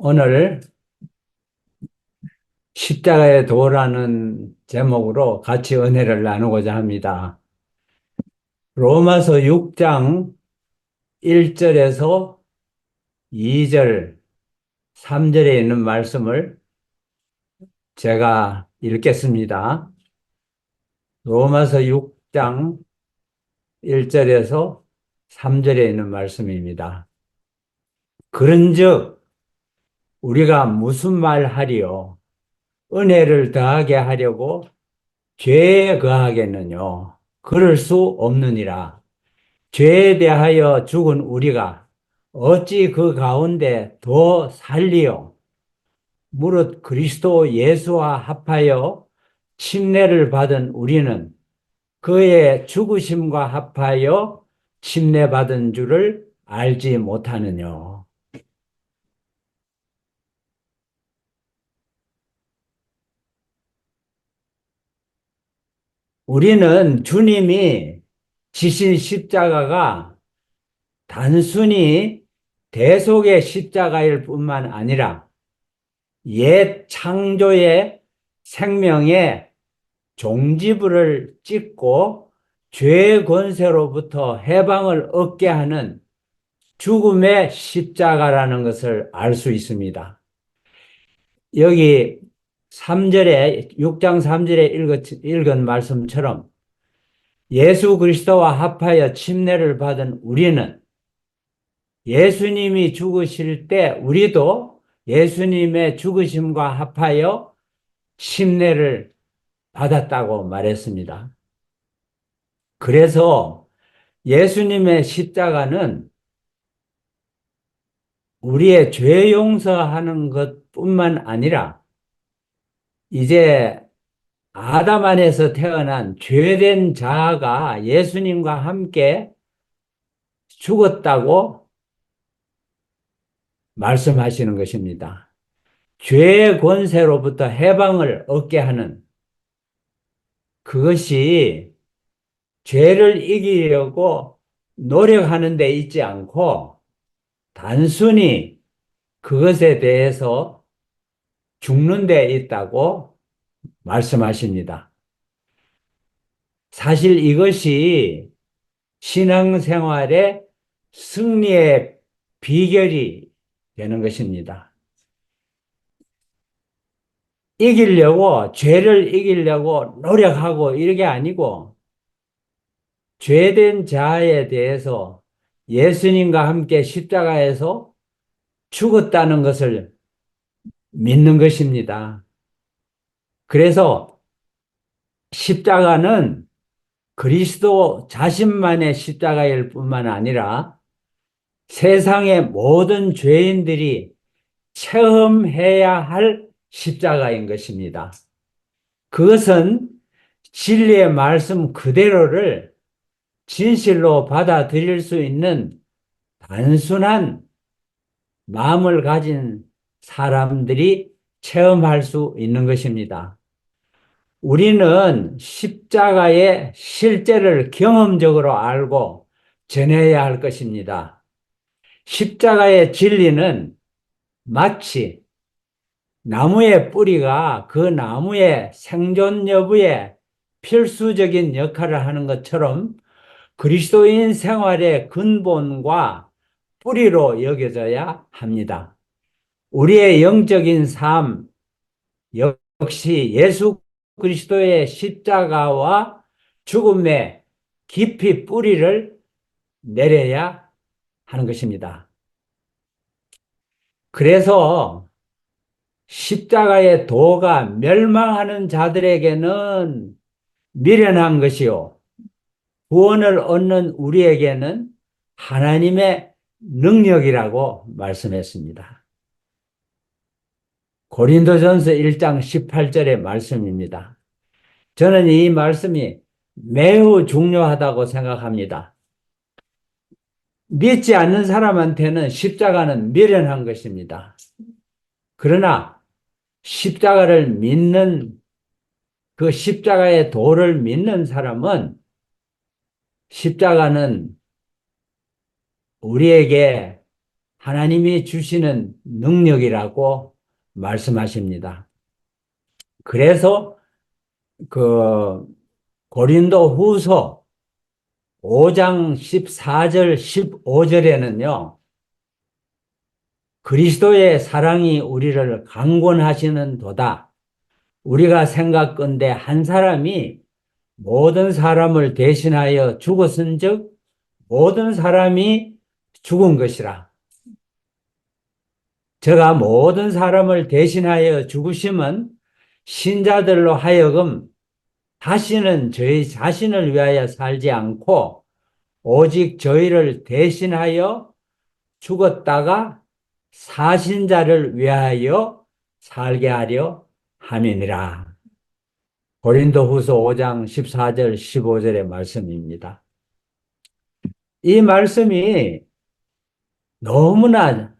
오늘 십자가의 도라는 제목으로 같이 은혜를 나누고자 합니다. 로마서 6장 1절에서 2절, 3절에 있는 말씀을 제가 읽겠습니다. 로마서 6장 1절에서 3절에 있는 말씀입니다. 그런즉 우리가 무슨 말 하리요? 은혜를 더하게 하려고 죄에 거하겠느뇨? 그럴 수 없느니라. 죄에 대하여 죽은 우리가 어찌 그 가운데 더 살리요? 무릇 그리스도 예수와 합하여 침례를 받은 우리는 그의 죽으심과 합하여 침례받은 줄을 알지 못하느뇨. 우리는 주님이 지신 십자가가 단순히 대속의 십자가일 뿐만 아니라 옛 창조의 생명의 종지부를 찍고 죄의 권세로부터 해방을 얻게 하는 죽음의 십자가라는 것을 알 수 있습니다. 여기 3절에 6장 3절에 읽은 말씀처럼 예수 그리스도와 합하여 침례를 받은 우리는 예수님이 죽으실 때 우리도 예수님의 죽으심과 합하여 침례를 받았다고 말했습니다. 그래서 예수님의 십자가는 우리의 죄 용서하는 것뿐만 아니라 이제 아담 안에서 태어난 죄된 자가 예수님과 함께 죽었다고 말씀하시는 것입니다. 죄의 권세로부터 해방을 얻게 하는 그것이 죄를 이기려고 노력하는 데 있지 않고 단순히 그것에 대해서 죽는 데 있다고 말씀하십니다. 사실 이것이 신앙생활의 승리의 비결이 되는 것입니다. 죄를 이기려고 노력하고 이게 아니고 죄된 자에 대해서 예수님과 함께 십자가에서 죽었다는 것을 믿는 것입니다. 그래서 십자가는 그리스도 자신만의 십자가일 뿐만 아니라 세상의 모든 죄인들이 체험해야 할 십자가인 것입니다. 그것은 진리의 말씀 그대로를 진실로 받아들일 수 있는 단순한 마음을 가진 사람들이 체험할 수 있는 것입니다. 우리는 십자가의 실제를 경험적으로 알고 전해야 할 것입니다. 십자가의 진리는 마치 나무의 뿌리가 그 나무의 생존 여부에 필수적인 역할을 하는 것처럼 그리스도인 생활의 근본과 뿌리로 여겨져야 합니다. 우리의 영적인 삶 역시 예수 그리스도의 십자가와 죽음에 깊이 뿌리를 내려야 하는 것입니다. 그래서 십자가의 도가 멸망하는 자들에게는 미련한 것이요, 구원을 얻는 우리에게는 하나님의 능력이라고 말씀했습니다. 고린도전서 1장 18절의 말씀입니다. 저는 이 말씀이 매우 중요하다고 생각합니다. 믿지 않는 사람한테는 십자가는 미련한 것입니다. 그러나 십자가를 믿는, 그 십자가의 도를 믿는 사람은 십자가는 우리에게 하나님이 주시는 능력이라고 말씀하십니다. 그래서 그 고린도 후서 5장 14절 15절에는요. 그리스도의 사랑이 우리를 강권하시는 도다. 우리가 생각건대 한 사람이 모든 사람을 대신하여 죽었은즉 모든 사람이 죽은 것이라. 저가 모든 사람을 대신하여 죽으심은 신자들로 하여금 다시는 저희 자신을 위하여 살지 않고 오직 저희를 대신하여 죽었다가 사신 자를 위하여 살게 하려 함이니라. 고린도후서 5장 14절 15절의 말씀입니다. 이 말씀이 너무나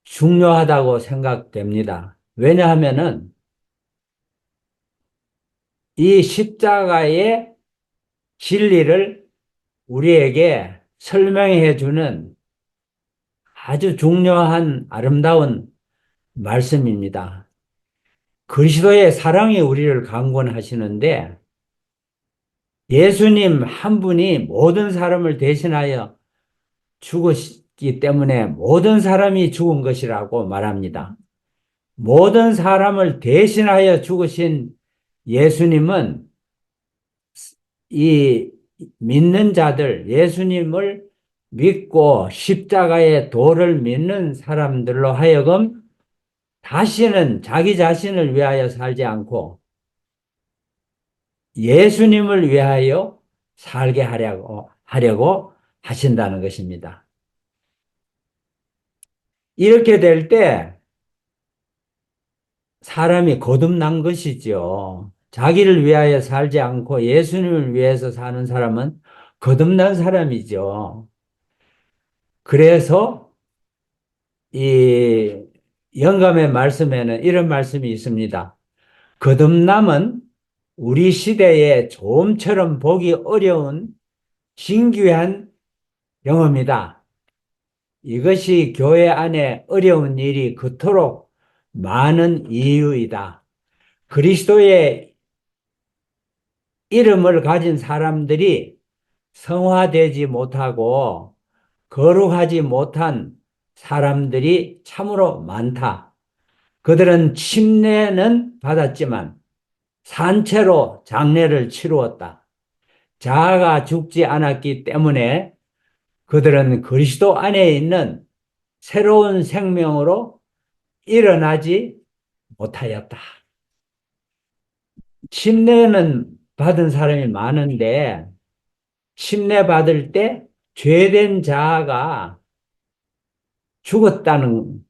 중요하다고 생각됩니다. 왜냐하면은 이 십자가의 진리를 우리에게 설명해 주는 아주 중요한 아름다운 말씀입니다. 그리스도의 사랑이 우리를 강권하시는데 예수님 한 분이 모든 사람을 대신하여 죽었기 때문에 모든 사람이 죽은 것이라고 말합니다. 모든 사람을 대신하여 죽으신 예수님은 이 믿는 자들, 예수님을 믿고 십자가의 도를 믿는 사람들로 하여금 다시는 자기 자신을 위하여 살지 않고 예수님을 위하여 살게 하려고 하신다는 것입니다. 이렇게 될 때 사람이 거듭난 것이죠. 자기를 위하여 살지 않고 예수님을 위해서 사는 사람은 거듭난 사람이죠. 그래서 이 영감의 말씀에는 이런 말씀이 있습니다. 거듭남은 우리 시대에 좀처럼 보기 어려운 신기한 경험이다. 이것이 교회 안에 어려운 일이 그토록 많은 이유이다. 그리스도의 이름을 가진 사람들이 성화되지 못하고 거룩하지 못한 사람들이 참으로 많다. 그들은 침례는 받았지만 산채로 장례를 치루었다. 자아가 죽지 않았기 때문에 그들은 그리스도 안에 있는 새로운 생명으로 일어나지 못하였다. 침례는 받은 사람이 많은데 침례 받을 때 죄된 자아가 죽었다는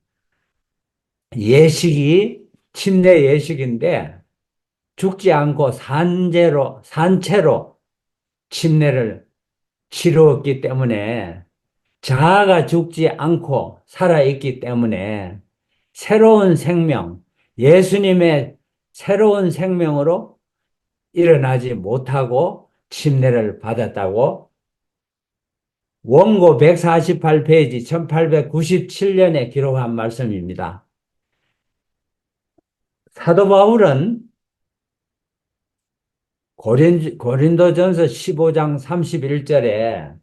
예식이 침례 예식인데 죽지 않고 산채로 침례를 치루었기 때문에 자아가 죽지 않고 살아있기 때문에 새로운 생명, 예수님의 새로운 생명으로 일어나지 못하고 침례를 받았다고 원고 148페이지 1897년에 기록한 말씀입니다. 사도 바울은 고린도전서 15장 31절에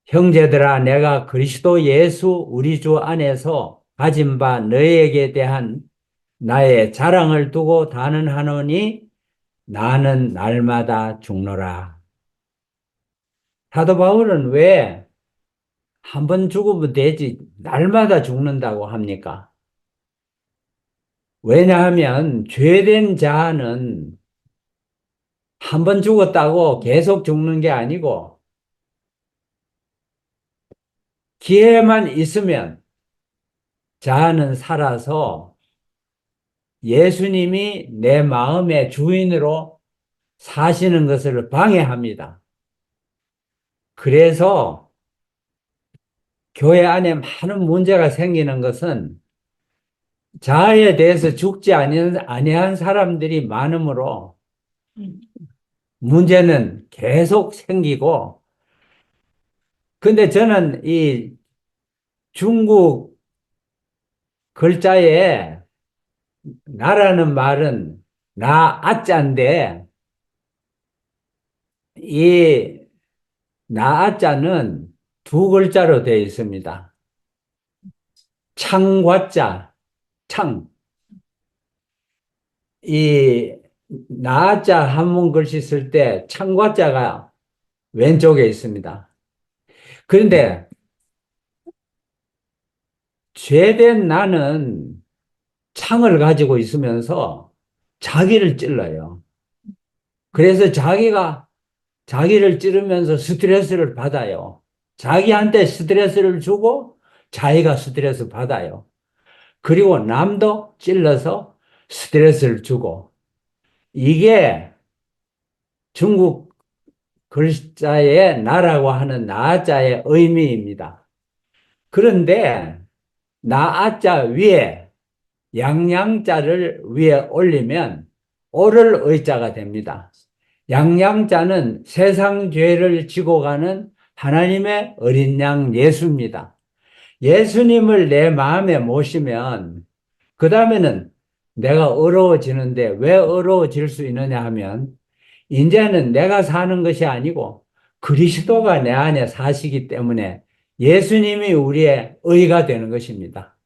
형제들아 내가 그리스도 예수 우리 주 안에서 가진 바 너희에게 대한 나의 자랑을 두고 단언하노니 나는 날마다 죽노라. 사도 바울은 왜 한 번 죽으면 되지 날마다 죽는다고 합니까? 왜냐하면 죄된 자는 한 번 죽었다고 계속 죽는 게 아니고 기회만 있으면 자아는 살아서 예수님이 내 마음의 주인으로 사시는 것을 방해합니다. 그래서 교회 안에 많은 문제가 생기는 것은 자아에 대해서 죽지 아니한 사람들이 많으므로 문제는 계속 생기고 근데 저는 이 중국 글자에 나라는 말은 나, 아자인데, 이 나, 아자는 두 글자로 되어 있습니다. 창과자, 창. 이 나자 한문 글씨 쓸 때 창과자가 왼쪽에 있습니다. 그런데 죄된 나는 창을 가지고 있으면서 자기를 찔러요. 그래서 자기를 찌르면서 스트레스를 받아요. 자기한테 스트레스를 주고 자기가 스트레스 받아요. 그리고 남도 찔러서 스트레스를 주고 이게 중국 글자의 나라고 하는 나자의 의미입니다. 그런데 나아자 위에 양양자를 위에 올리면 오를 의자가 됩니다. 양양자는 세상 죄를 지고 가는 하나님의 어린 양 예수입니다. 예수님을 내 마음에 모시면 그 다음에는 내가 어려워지는데 왜 어려워질 수 있느냐 하면 이제는 내가 사는 것이 아니고 그리스도가 내 안에 사시기 때문에 예수님이 우리의 의가 되는 것입니다.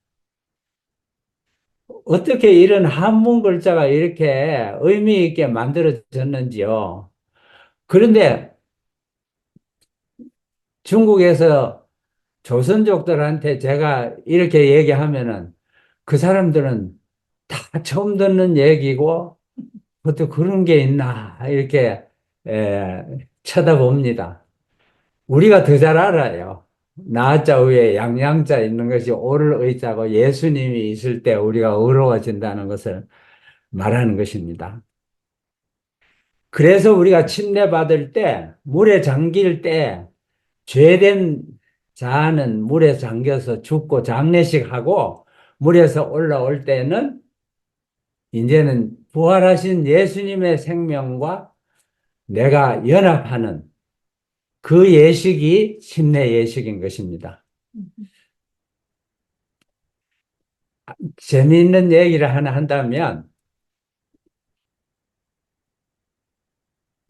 어떻게 이런 한문 글자가 이렇게 의미 있게 만들어졌는지요. 그런데 중국에서 조선족들한테 제가 이렇게 얘기하면은 그 사람들은 다 처음 듣는 얘기고 어떻게 그런 게 있나 이렇게 에, 쳐다봅니다. 우리가 더 잘 알아요. 나자 위에 양양자 있는 것이 오를 의자고 예수님이 있을 때 우리가 의로워진다는 것을 말하는 것입니다. 그래서 우리가 침례받을 때, 물에 잠길 때, 죄된 자는 물에 잠겨서 죽고 장례식하고 물에서 올라올 때는 이제는 부활하신 예수님의 생명과 내가 연합하는 그 예식이 침례 예식인 것입니다. 재미있는 얘기를 하나 한다면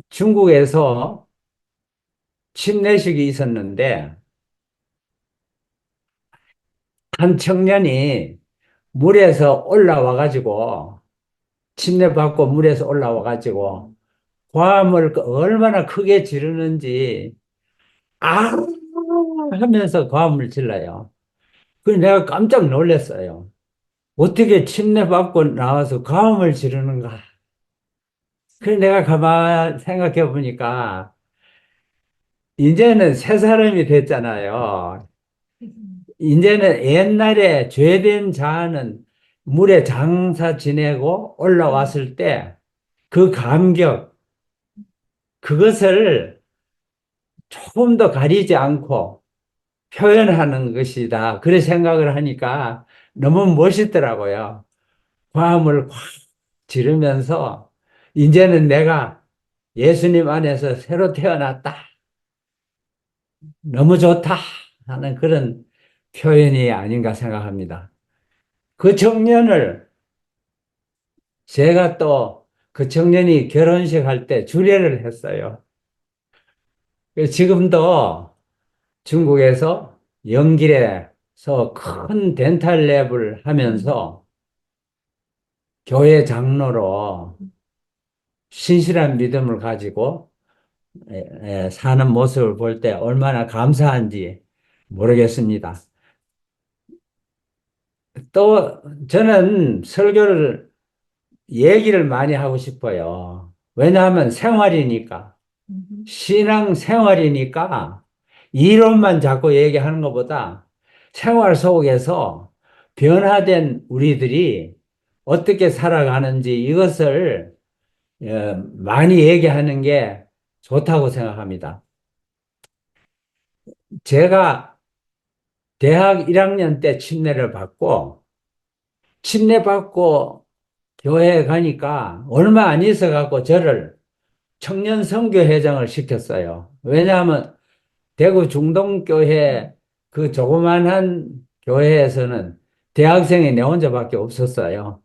중국에서 침례식이 있었는데 한 청년이 물에서 올라와 가지고 침례받고 물에서 올라와 가지고 고함을 얼마나 크게 지르는지 아 하면서 고함을 질러요. 그래서 내가 깜짝 놀랐어요. 어떻게 침례받고 나와서 고함을 지르는가? 그래서 내가 가만 생각해 보니까 이제는 새 사람이 됐잖아요. 이제는 옛날에 죄된 자는 물에 장사 지내고 올라왔을 때 그 감격, 그것을 조금 더 가리지 않고 표현하는 것이다. 그런 생각을 하니까 너무 멋있더라고요. 화음을 확 지르면서 이제는 내가 예수님 안에서 새로 태어났다. 너무 좋다. 하는 그런 표현이 아닌가 생각합니다. 그 청년을 제가 또 그 청년이 결혼식 할 때 주례를 했어요. 지금도 중국에서 영길에서 큰 덴탈 랩을 하면서 교회 장로로 신실한 믿음을 가지고 사는 모습을 볼 때 얼마나 감사한지 모르겠습니다. 또 저는 설교를 얘기를 많이 하고 싶어요. 왜냐하면 생활이니까. 신앙 생활이니까 이론만 자꾸 얘기하는 것보다 생활 속에서 변화된 우리들이 어떻게 살아가는지 이것을 많이 얘기하는 게 좋다고 생각합니다. 제가 대학 1학년 때 침례를 받고 침례받고 교회에 가니까 얼마 안 있어 갖고 저를 청년 선교회장을 시켰어요. 왜냐하면 대구 중동교회 그 조그만한 교회에서는 대학생이 내 혼자밖에 없었어요.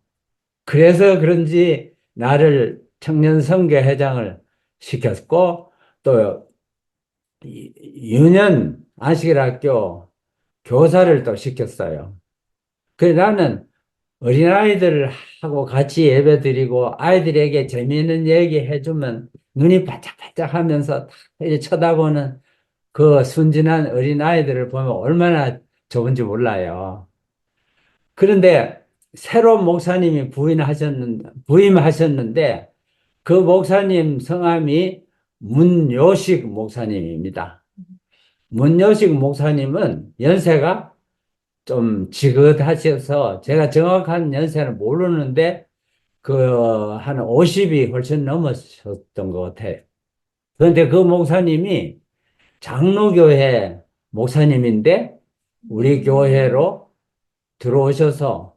그래서 그런지 나를 청년 선교회장을 시켰고 또 유년 안식일학교 교사를 또 시켰어요. 그래 나는 어린아이들을 하고 같이 예배 드리고 아이들에게 재미있는 얘기 해주면 눈이 반짝반짝 하면서 다 이렇게 쳐다보는 그 순진한 어린아이들을 보면 얼마나 좋은지 몰라요. 그런데 새로운 목사님이 부임하셨는데 그 목사님 성함이 문요식 목사님입니다. 문요식 목사님은 연세가 좀 지긋하셔서 제가 정확한 연세는 모르는데 그 한 50이 훨씬 넘으셨던 것 같아요. 그런데 그 목사님이 장로교회 목사님인데 우리 교회로 들어오셔서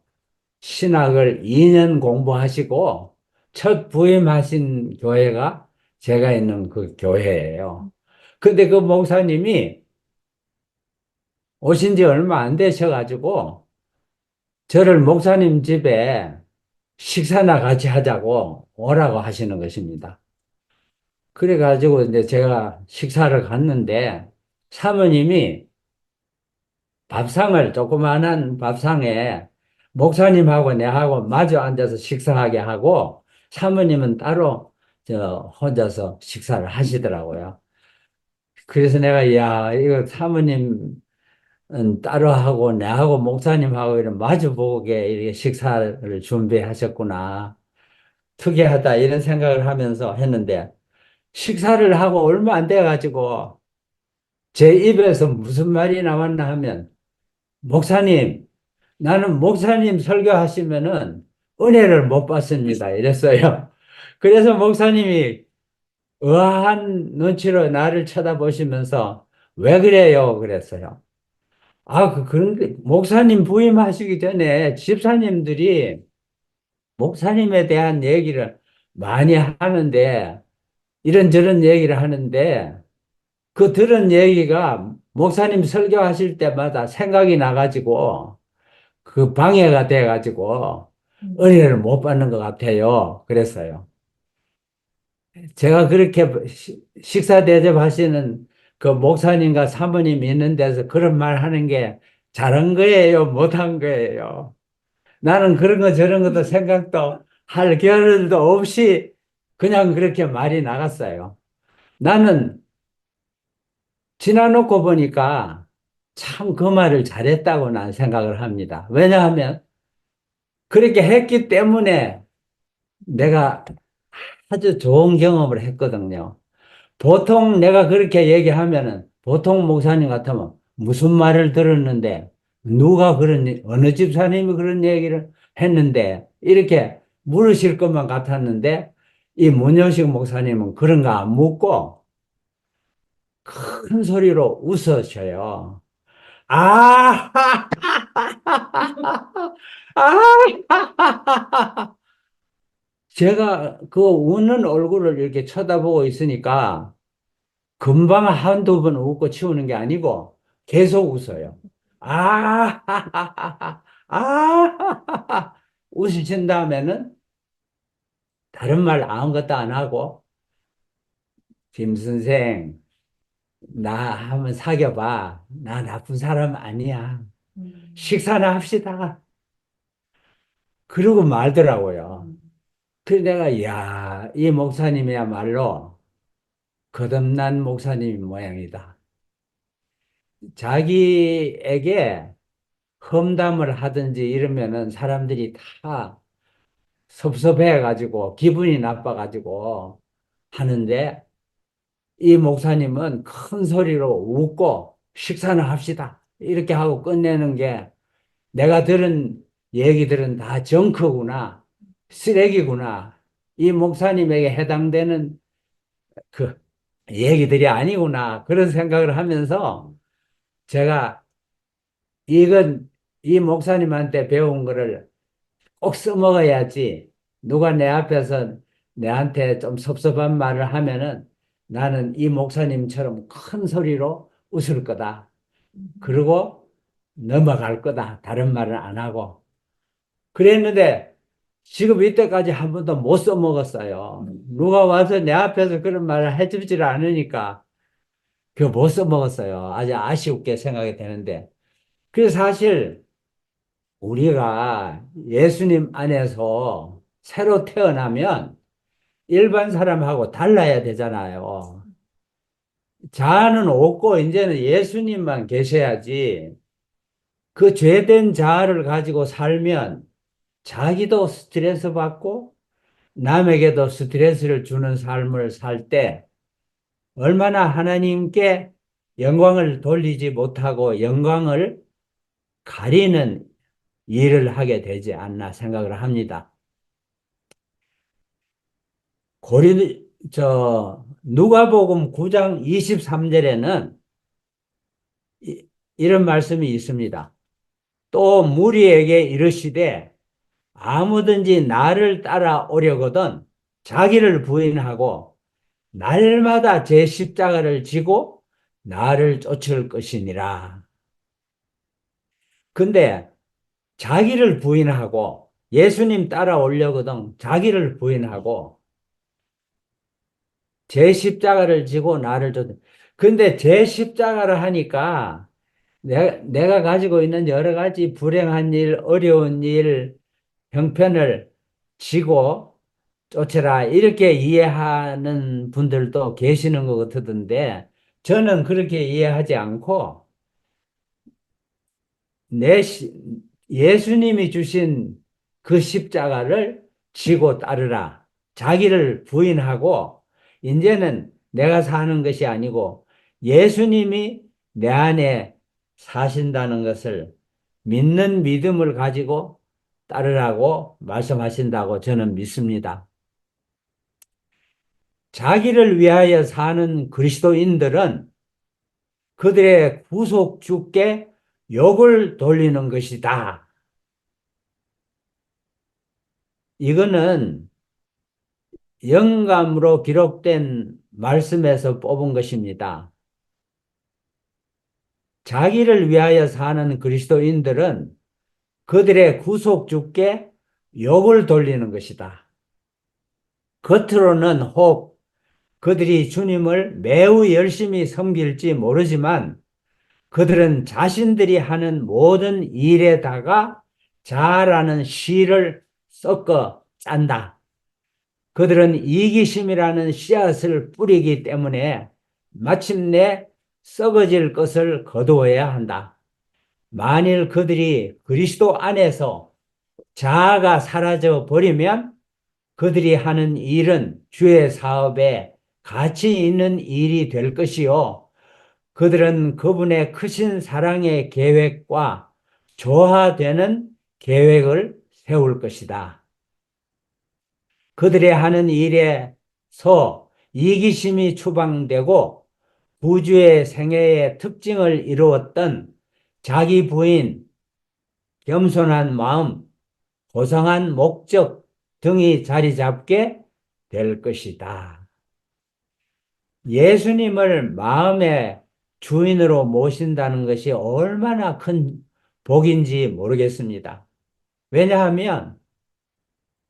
신학을 2년 공부하시고 첫 부임하신 교회가 제가 있는 그 교회예요. 근데 그 목사님이 오신 지 얼마 안 되셔가지고 저를 목사님 집에 식사나 같이 하자고 오라고 하시는 것입니다. 그래가지고 이제 제가 식사를 갔는데 사모님이 밥상을 조그마한 밥상에 목사님하고 내하고 마주 앉아서 식사하게 하고 사모님은 따로 저 혼자서 식사를 하시더라고요. 그래서 내가 야 이거 사모님은 따로 하고 내하고 목사님하고 이런 마주 보게 이렇게 식사를 준비하셨구나. 특이하다 이런 생각을 하면서 했는데 식사를 하고 얼마 안 돼 가지고 제 입에서 무슨 말이 나왔나 하면 목사님 나는 목사님 설교하시면은 은혜를 못 받습니다. 이랬어요. 그래서 목사님이 의아한 눈치로 나를 쳐다보시면서 왜 그래요? 그랬어요. 그런데 목사님 부임하시기 전에 집사님들이 목사님에 대한 얘기를 많이 하는데 이런저런 얘기를 하는데 그 들은 얘기가 목사님 설교하실 때마다 생각이 나가지고 그 방해가 돼가지고 은혜를 못 받는 것 같아요. 그랬어요. 제가 그렇게 식사 대접하시는 그 목사님과 사모님 있는 데서 그런 말 하는 게 잘한 거예요? 못한 거예요? 나는 그런 거 저런 것도 생각도 할 겨를도 없이 그냥 그렇게 말이 나갔어요. 나는 지나놓고 보니까 참 그 말을 잘했다고 난 생각을 합니다. 왜냐하면 그렇게 했기 때문에 내가 아주 좋은 경험을 했거든요. 보통 내가 그렇게 얘기하면은 보통 목사님 같으면 무슨 말을 들었는데 누가 어느 집사님이 그런 얘기를 했는데 이렇게 물으실 것만 같았는데 이 문효식 목사님은 그런 거 안 묻고 큰 소리로 웃으셔요. 아, 아, 제가 그 우는 얼굴을 이렇게 쳐다보고 있으니까 금방 한두 번 웃고 치우는 게 아니고 계속 웃어요. 아, 아, 웃으신 다음에는 다른 말 아무것도 안 하고 김 선생, 나 한번 사귀어봐. 나 나쁜 사람 아니야. 식사나 합시다. 그러고 말더라고요. 그래서 내가, 야, 이 목사님이야말로 거듭난 목사님 모양이다. 자기에게 험담을 하든지 이러면은 사람들이 다 섭섭해가지고 기분이 나빠가지고 하는데 이 목사님은 큰 소리로 웃고 식사는 합시다. 이렇게 하고 끝내는 게 내가 들은 얘기들은 다 정크구나. 쓰레기구나. 이 목사님에게 해당되는 그 얘기들이 아니구나. 그런 생각을 하면서 제가 이건 이 목사님한테 배운 거를 꼭 써먹어야지. 누가 내 앞에서 내한테 좀 섭섭한 말을 하면은 나는 이 목사님처럼 큰 소리로 웃을 거다. 그리고 넘어갈 거다. 다른 말은 안 하고. 그랬는데 지금 이때까지 한 번도 못 써먹었어요. 누가 와서 내 앞에서 그런 말을 해주질 않으니까 그거 못 써먹었어요. 아주 아쉽게 생각이 되는데. 그래서 사실 우리가 예수님 안에서 새로 태어나면 일반 사람하고 달라야 되잖아요. 자아는 없고 이제는 예수님만 계셔야지 그 죄된 자아를 가지고 살면 자기도 스트레스 받고 남에게도 스트레스를 주는 삶을 살 때 얼마나 하나님께 영광을 돌리지 못하고 영광을 가리는 일을 하게 되지 않나 생각을 합니다. 누가복음 9장 23절에는 이런 말씀이 있습니다. 또 무리에게 이르시되 아무든지 나를 따라오려거든 자기를 부인하고 날마다 제 십자가를 지고 나를 쫓을 것이니라. 근데 자기를 부인하고 예수님 따라오려거든 자기를 부인하고 제 십자가를 지고 나를 쫓. 근데 제 십자가를 하니까 내가 가지고 있는 여러 가지 불행한 일, 어려운 일, 형편을 지고 쫓아라 이렇게 이해하는 분들도 계시는 것 같던데 저는 그렇게 이해하지 않고 내 예수님이 주신 그 십자가를 지고 따르라. 자기를 부인하고 이제는 내가 사는 것이 아니고 예수님이 내 안에 사신다는 것을 믿는 믿음을 가지고 따르라고 말씀하신다고 저는 믿습니다. 자기를 위하여 사는 그리스도인들은 그들의 구속주께 욕을 돌리는 것이다. 이거는 영감으로 기록된 말씀에서 뽑은 것입니다. 자기를 위하여 사는 그리스도인들은 그들의 구속주께 욕을 돌리는 것이다. 겉으로는 혹 그들이 주님을 매우 열심히 섬길지 모르지만 그들은 자신들이 하는 모든 일에다가 자아라는 씨를 섞어 짠다. 그들은 이기심이라는 씨앗을 뿌리기 때문에 마침내 썩어질 것을 거두어야 한다. 만일 그들이 그리스도 안에서 자아가 사라져 버리면 그들이 하는 일은 주의 사업에 가치 있는 일이 될 것이요. 그들은 그분의 크신 사랑의 계획과 조화되는 계획을 세울 것이다. 그들의 하는 일에서 이기심이 추방되고 구주의 생애의 특징을 이루었던 자기 부인, 겸손한 마음, 고상한 목적 등이 자리 잡게 될 것이다. 예수님을 마음의 주인으로 모신다는 것이 얼마나 큰 복인지 모르겠습니다. 왜냐하면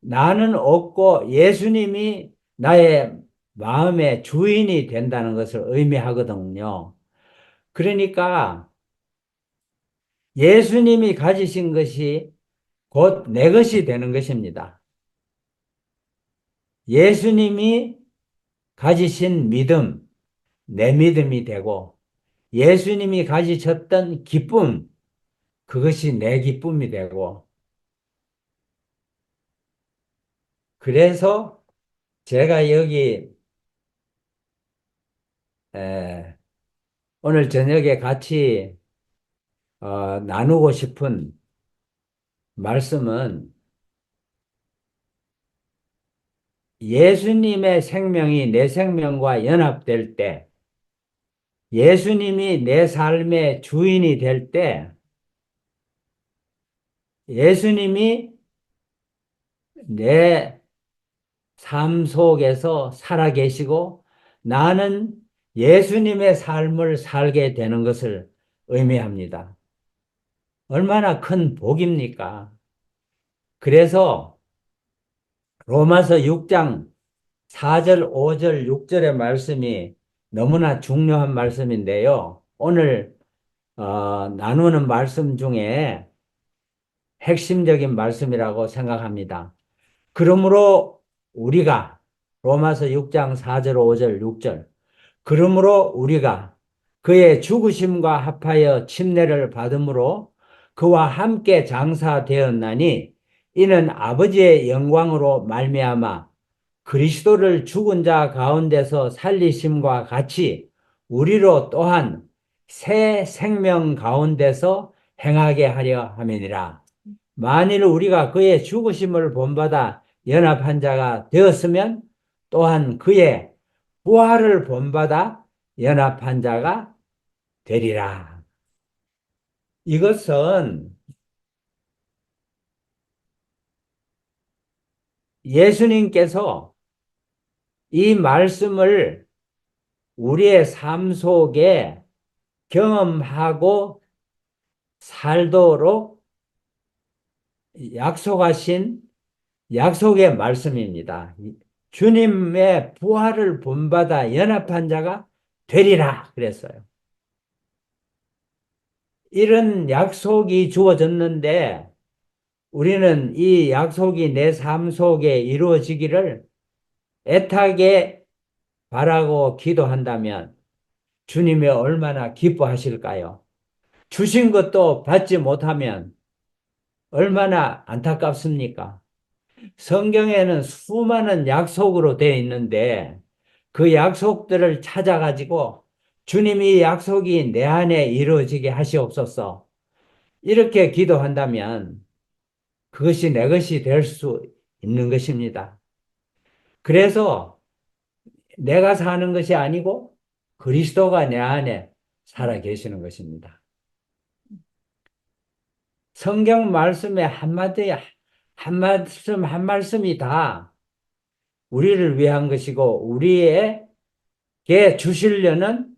나는 없고 예수님이 나의 마음의 주인이 된다는 것을 의미하거든요. 그러니까 예수님이 가지신 것이 곧 내 것이 되는 것입니다. 예수님이 가지신 믿음, 내 믿음이 되고 예수님이 가지셨던 기쁨, 그것이 내 기쁨이 되고 그래서 제가 여기 에, 오늘 저녁에 같이 나누고 싶은 말씀은 예수님의 생명이 내 생명과 연합될 때, 예수님이 내 삶의 주인이 될 때, 예수님이 내 삶 속에서 살아계시고 나는 예수님의 삶을 살게 되는 것을 의미합니다. 얼마나 큰 복입니까? 그래서 로마서 6장 4절, 5절, 6절의 말씀이 너무나 중요한 말씀인데요. 오늘 나누는 말씀 중에 핵심적인 말씀이라고 생각합니다. 그러므로 우리가 로마서 6장 4절, 5절, 6절 그러므로 우리가 그의 죽으심과 합하여 침례를 받음으로 그와 함께 장사되었나니 이는 아버지의 영광으로 말미암아 그리스도를 죽은 자 가운데서 살리심과 같이 우리로 또한 새 생명 가운데서 행하게 하려 함이니라. 만일 우리가 그의 죽으심을 본받아 연합한 자가 되었으면 또한 그의 부활을 본받아 연합한 자가 되리라. 이것은 예수님께서 이 말씀을 우리의 삶 속에 경험하고 살도록 약속하신 약속의 말씀입니다. 주님의 부활을 본받아 연합한 자가 되리라 그랬어요. 이런 약속이 주어졌는데 우리는 이 약속이 내 삶 속에 이루어지기를 애타게 바라고 기도한다면 주님이 얼마나 기뻐하실까요? 주신 것도 받지 못하면 얼마나 안타깝습니까? 성경에는 수많은 약속으로 되어 있는데 그 약속들을 찾아가지고 주님이 약속이 내 안에 이루어지게 하시옵소서. 이렇게 기도한다면 그것이 내 것이 될 수 있는 것입니다. 그래서 내가 사는 것이 아니고 그리스도가 내 안에 살아 계시는 것입니다. 성경 말씀의 한마디, 한 말씀, 한 말씀이 다 우리를 위한 것이고 우리에게 주시려는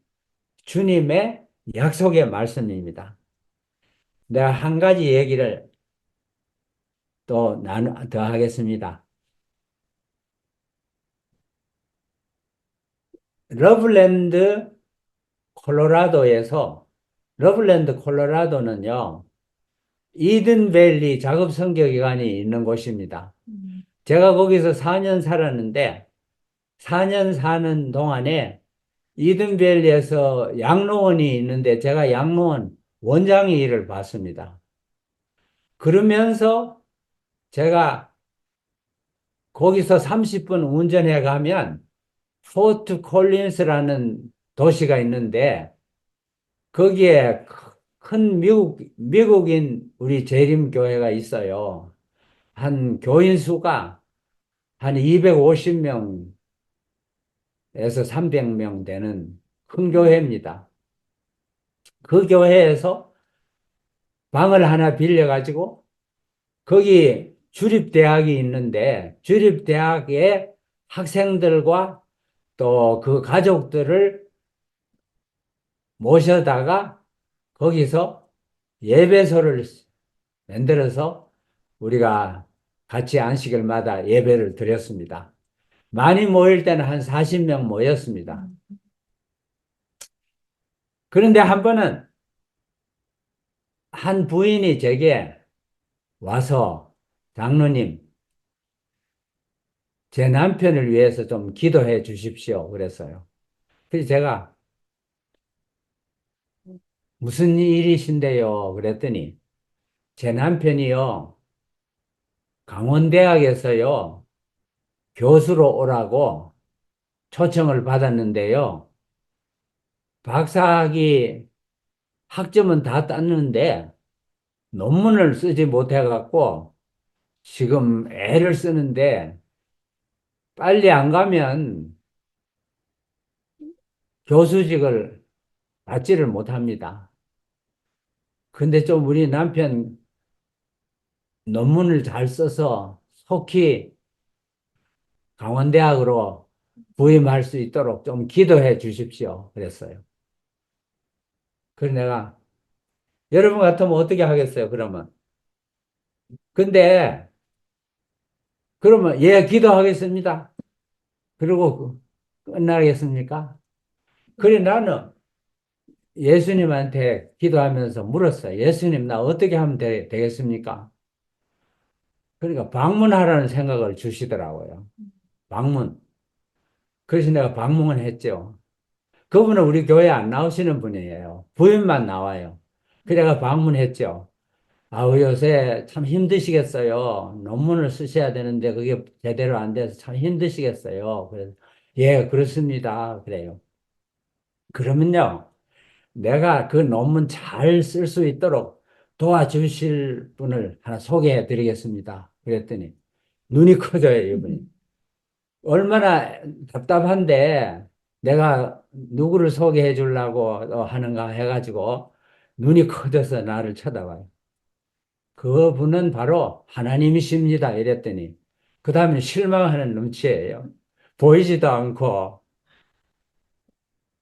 주님의 약속의 말씀입니다. 내가 한 가지 얘기를 더 하겠습니다. 러블랜드 콜로라도에서 러블랜드 콜로라도는요. 이든밸리 작업 선교기관이 있는 곳입니다. 제가 거기서 4년 살았는데 4년 사는 동안에 이든밸리에서 양로원이 있는데 제가 양로원 원장의 일을 봤습니다. 그러면서 제가 거기서 30분 운전해 가면 포트 콜린스라는 도시가 있는데 거기에 큰 미국인 우리 재림교회가 있어요. 한 교인 수가 한 250명에서 300명 되는 큰 교회입니다. 그 교회에서 방을 하나 빌려가지고 거기 주립대학이 있는데 주립대학의 학생들과 또 그 가족들을 모셔다가 거기서 예배소를 만들어서 우리가 같이 안식일마다 예배를 드렸습니다. 많이 모일 때는 한 40명 모였습니다. 그런데 한 번은 한 부인이 제게 와서 장로님, 제 남편을 위해서 좀 기도해 주십시오. 그랬어요. 그래서 제가 무슨 일이신데요? 그랬더니 제 남편이요, 강원대학에서요, 교수로 오라고 초청을 받았는데요. 박사학위 학점은 다 땄는데 논문을 쓰지 못해갖고 지금 애를 쓰는데 빨리 안 가면 교수직을 받지를 못합니다. 근데 좀 우리 남편 논문을 잘 써서 속히 강원대학으로 부임할 수 있도록 좀 기도해 주십시오. 그랬어요. 그래서 내가 여러분 같으면 어떻게 하겠어요, 그러면? 근데, 그러면, 예, 기도하겠습니다. 그리고 끝나겠습니까? 그래, 나는 예수님한테 기도하면서 물었어요. 예수님, 나 어떻게 하면 되겠습니까? 그러니까 방문하라는 생각을 주시더라고요. 방문. 그래서 내가 방문을 했죠. 그분은 우리 교회 안 나오시는 분이에요. 부인만 나와요. 그래가 방문했죠. 아우, 요새 참 힘드시겠어요. 논문을 쓰셔야 되는데 그게 제대로 안 돼서 참 힘드시겠어요. 그래서, 예, 그렇습니다. 그래요. 그러면요, 내가 그 논문 잘 쓸 수 있도록 도와주실 분을 하나 소개해 드리겠습니다. 그랬더니 눈이 커져요, 이분이. 얼마나 답답한데 내가 누구를 소개해 주려고 하는가 해가지고 눈이 커져서 나를 쳐다봐요. 그분은 바로 하나님이십니다. 이랬더니 그 다음에 실망하는 눈치예요. 보이지도 않고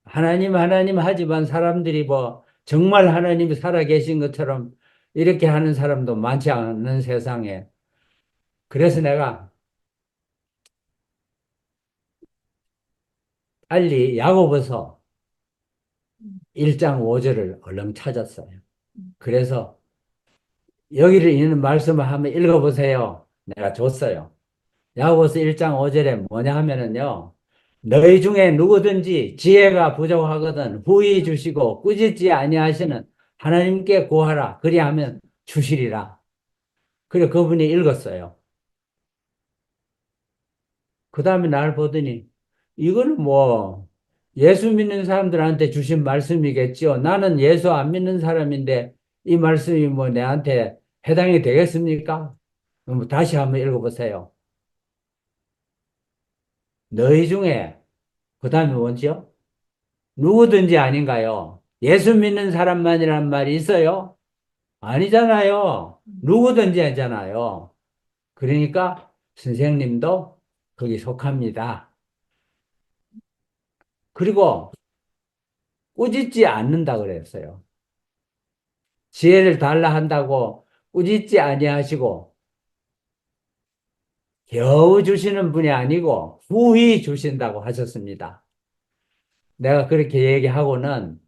하나님 하나님 하지만 사람들이 뭐 정말 하나님이 살아계신 것처럼 이렇게 하는 사람도 많지 않은 세상에 그래서 내가 빨리 야고보서 1장 5절을 얼른 찾았어요. 그래서 여기를 있는 말씀을 한번 읽어보세요. 내가 줬어요. 야고보서 1장 5절에 뭐냐 하면은요. 너희 중에 누구든지 지혜가 부족하거든 후히 주시고 꾸짖지 아니하시는 하나님께 구하라. 그리하면 주시리라. 그래 그분이 읽었어요. 그 다음에 날 보더니 이거는 뭐 예수 믿는 사람들한테 주신 말씀이겠지요. 나는 예수 안 믿는 사람인데 이 말씀이 뭐 내한테 해당이 되겠습니까? 다시 한번 읽어보세요. 너희 중에 그 다음에 뭔지요? 누구든지 아닌가요? 예수 믿는 사람만이란 말이 있어요? 아니잖아요. 누구든지 하잖아요. 그러니까 선생님도 거기 속합니다. 그리고 꾸짖지 않는다 그랬어요. 지혜를 달라 한다고 꾸짖지 아니하시고 겨우 주시는 분이 아니고 후히 주신다고 하셨습니다. 내가 그렇게 얘기하고는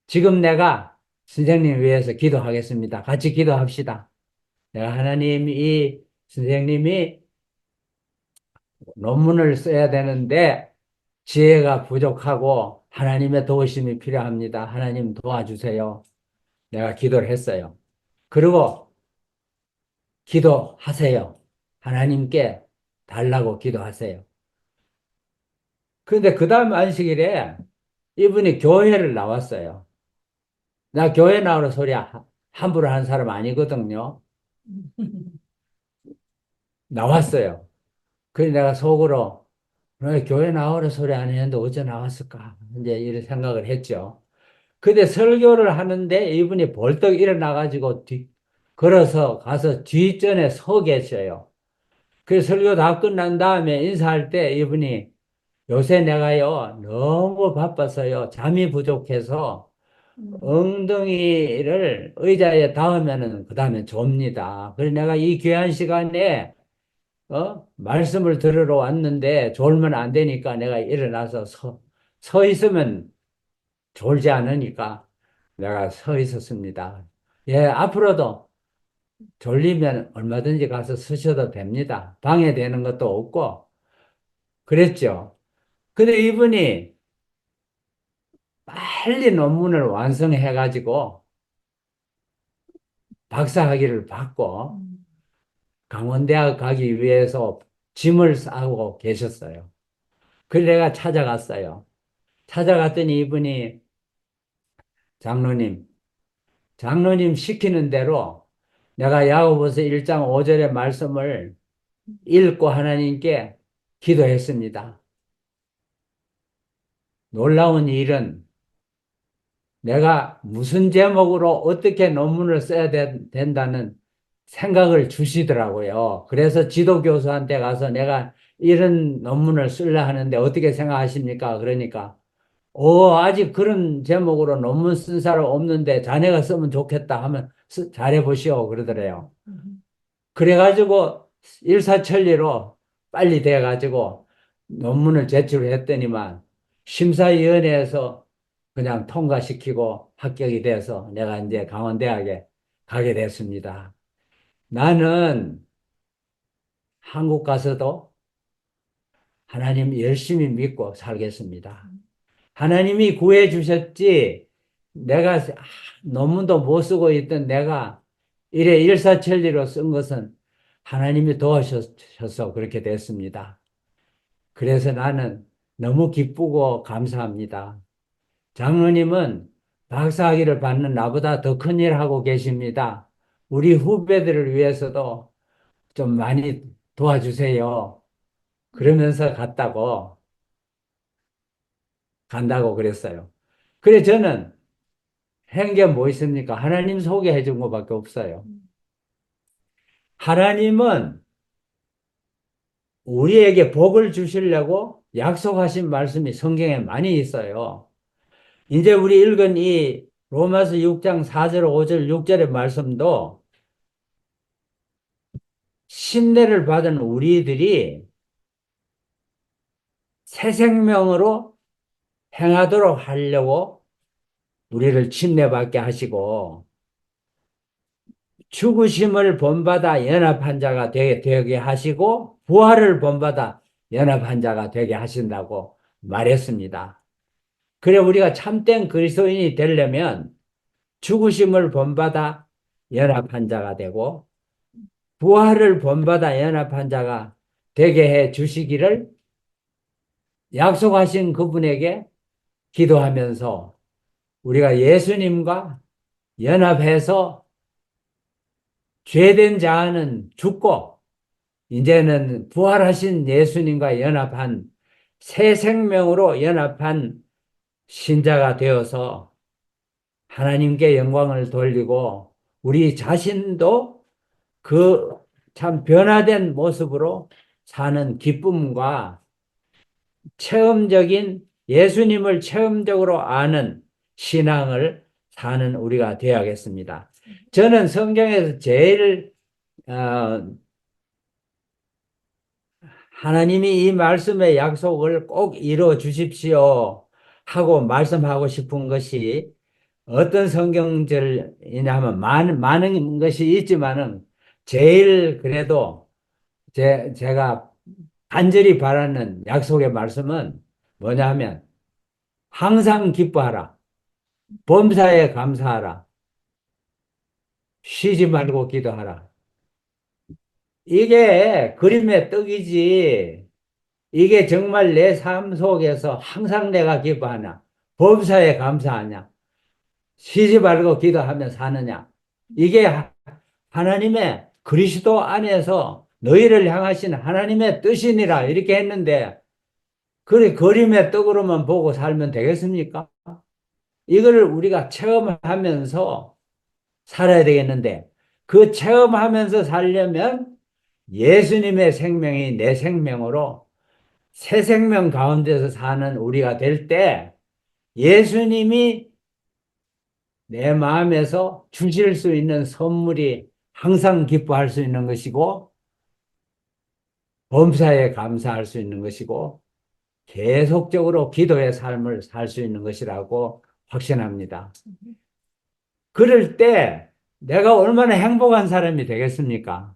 지금 내가 선생님 위해서 기도하겠습니다. 같이 기도합시다. 내가 하나님 이 선생님이 논문을 써야 되는데 지혜가 부족하고 하나님의 도우심이 필요합니다. 하나님 도와주세요. 내가 기도를 했어요. 그리고 기도하세요. 하나님께 달라고 기도하세요. 그런데 그 다음 안식일에 이분이 교회를 나왔어요. 나 교회 나오는 소리 함부로 하는 사람 아니거든요. 나왔어요. 그래서 내가 속으로 왜 교회 나오는 소리 안 했는데 어째 나왔을까? 이제 이런 생각을 했죠. 근데 설교를 하는데 이분이 벌떡 일어나가지고 걸어서 가서 뒷전에 서 계셔요. 그 설교 다 끝난 다음에 인사할 때 이분이 요새 내가요, 너무 바빠서요, 잠이 부족해서 엉덩이를 의자에 닿으면은 그 다음에 좁니다. 그래서 내가 이 귀한 시간에 말씀을 들으러 왔는데 졸면 안 되니까 내가 일어나서 서 있으면 졸지 않으니까 내가 서 있었습니다. 예, 앞으로도 졸리면 얼마든지 가서 쓰셔도 됩니다. 방해되는 것도 없고 그랬죠. 근데 이분이 빨리 논문을 완성해 가지고 박사학위를 받고 강원대학 가기 위해서 짐을 싸고 계셨어요. 그래서 내가 찾아갔어요. 찾아갔더니 이분이 장로님, 장로님 시키는 대로 내가 야고보서 1장 5절의 말씀을 읽고 하나님께 기도했습니다. 놀라운 일은 내가 무슨 제목으로 어떻게 논문을 써야 된다는 생각을 주시더라고요. 그래서 지도교수한테 가서 내가 이런 논문을 쓰려 하는데 어떻게 생각하십니까? 그러니까 아직 그런 제목으로 논문 쓴 사람 없는데 자네가 쓰면 좋겠다 하면 잘해보시오. 그러더래요. 그래가지고 일사천리로 빨리 돼가지고 논문을 제출했더니만 심사위원회에서 그냥 통과시키고 합격이 돼서 내가 이제 강원대학에 가게 됐습니다. 나는 한국 가서도 하나님 열심히 믿고 살겠습니다. 하나님이 구해 주셨지, 내가 논문도 못 쓰고 있던 내가 이래 일사천리로 쓴 것은 하나님이 도와주셔서 그렇게 됐습니다. 그래서 나는 너무 기쁘고 감사합니다. 장로님은 박사학위를 받는 나보다 더 큰 일 하고 계십니다. 우리 후배들을 위해서도 좀 많이 도와주세요. 그러면서 간다고 그랬어요. 그래, 저는 한 게 뭐 있습니까? 하나님 소개해 준 것밖에 없어요. 하나님은 우리에게 복을 주시려고 약속하신 말씀이 성경에 많이 있어요. 이제 우리 읽은 이 로마서 6장 4절, 5절, 6절의 말씀도 신뢰를 받은 우리들이 새 생명으로 행하도록 하려고 우리를 침례받게 하시고 죽으심을 본받아 연합한 자가 되게 하시고 부활을 본받아 연합한 자가 되게 하신다고 말했습니다. 그래 우리가 참된 그리스도인이 되려면 죽으심을 본받아 연합한 자가 되고 부활을 본받아 연합한 자가 되게 해 주시기를 약속하신 그분에게 기도하면서 우리가 예수님과 연합해서 죄된 자는 죽고 이제는 부활하신 예수님과 연합한 새 생명으로 연합한 신자가 되어서 하나님께 영광을 돌리고 우리 자신도 그 참 변화된 모습으로 사는 기쁨과 체험적인 예수님을 체험적으로 아는 신앙을 사는 우리가 되어야겠습니다. 저는 성경에서 제일 하나님이 이 말씀의 약속을 꼭 이루어 주십시오 하고 말씀하고 싶은 것이 어떤 성경절이냐 하면 많은 것이 있지만은 제일 그래도 제가 간절히 바라는 약속의 말씀은 뭐냐 하면 항상 기뻐하라. 범사에 감사하라. 쉬지 말고 기도하라. 이게 그림의 떡이지. 이게 정말 내 삶 속에서 항상 내가 기뻐하냐. 범사에 감사하냐. 쉬지 말고 기도하며 사느냐. 이게 하나님의 그리스도 안에서 너희를 향하신 하나님의 뜻이니라 이렇게 했는데 그래 그림의 떡으로만 보고 살면 되겠습니까? 이거를 우리가 체험하면서 살아야 되겠는데 그 체험하면서 살려면 예수님의 생명이 내 생명으로 새 생명 가운데서 사는 우리가 될 때 예수님이 내 마음에서 주실 수 있는 선물이 항상 기뻐할 수 있는 것이고 범사에 감사할 수 있는 것이고 계속적으로 기도의 삶을 살 수 있는 것이라고 확신합니다. 그럴 때 내가 얼마나 행복한 사람이 되겠습니까?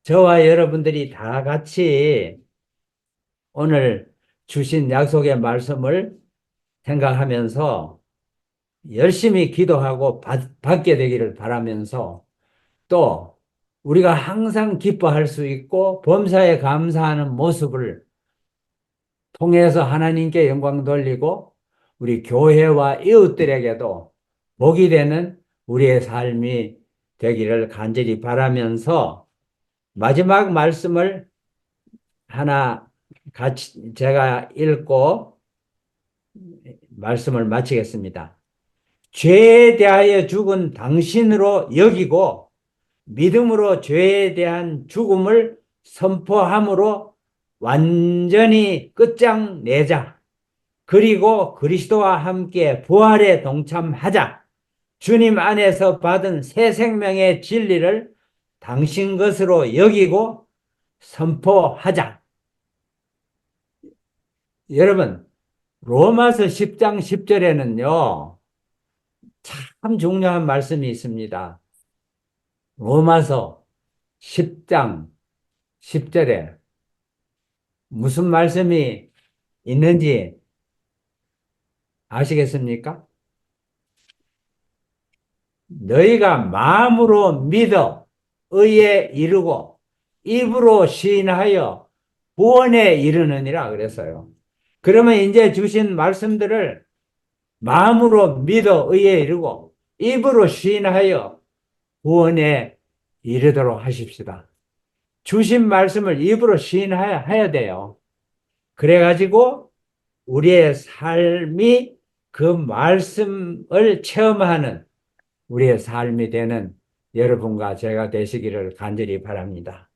저와 여러분들이 다 같이 오늘 주신 약속의 말씀을 생각하면서 열심히 기도하고 받게 되기를 바라면서 또 우리가 항상 기뻐할 수 있고 범사에 감사하는 모습을 통해서 하나님께 영광 돌리고 우리 교회와 이웃들에게도 복이 되는 우리의 삶이 되기를 간절히 바라면서 마지막 말씀을 하나 같이 제가 읽고 말씀을 마치겠습니다. 죄에 대하여 죽은 당신으로 여기고 믿음으로 죄에 대한 죽음을 선포함으로 완전히 끝장내자. 그리고 그리스도와 함께 부활에 동참하자. 주님 안에서 받은 새 생명의 진리를 당신 것으로 여기고 선포하자. 여러분, 로마서 10장 10절에는요, 참 중요한 말씀이 있습니다. 로마서 10장 10절에 무슨 말씀이 있는지 아시겠습니까? 너희가 마음으로 믿어 의에 이르고 입으로 시인하여 구원에 이르느니라 그랬어요. 그러면 이제 주신 말씀들을 마음으로 믿어 의에 이르고 입으로 시인하여 구원에 이르도록 하십시다. 주신 말씀을 입으로 시인해야 돼요. 그래가지고 우리의 삶이 그 말씀을 체험하는 우리의 삶이 되는 여러분과 제가 되시기를 간절히 바랍니다.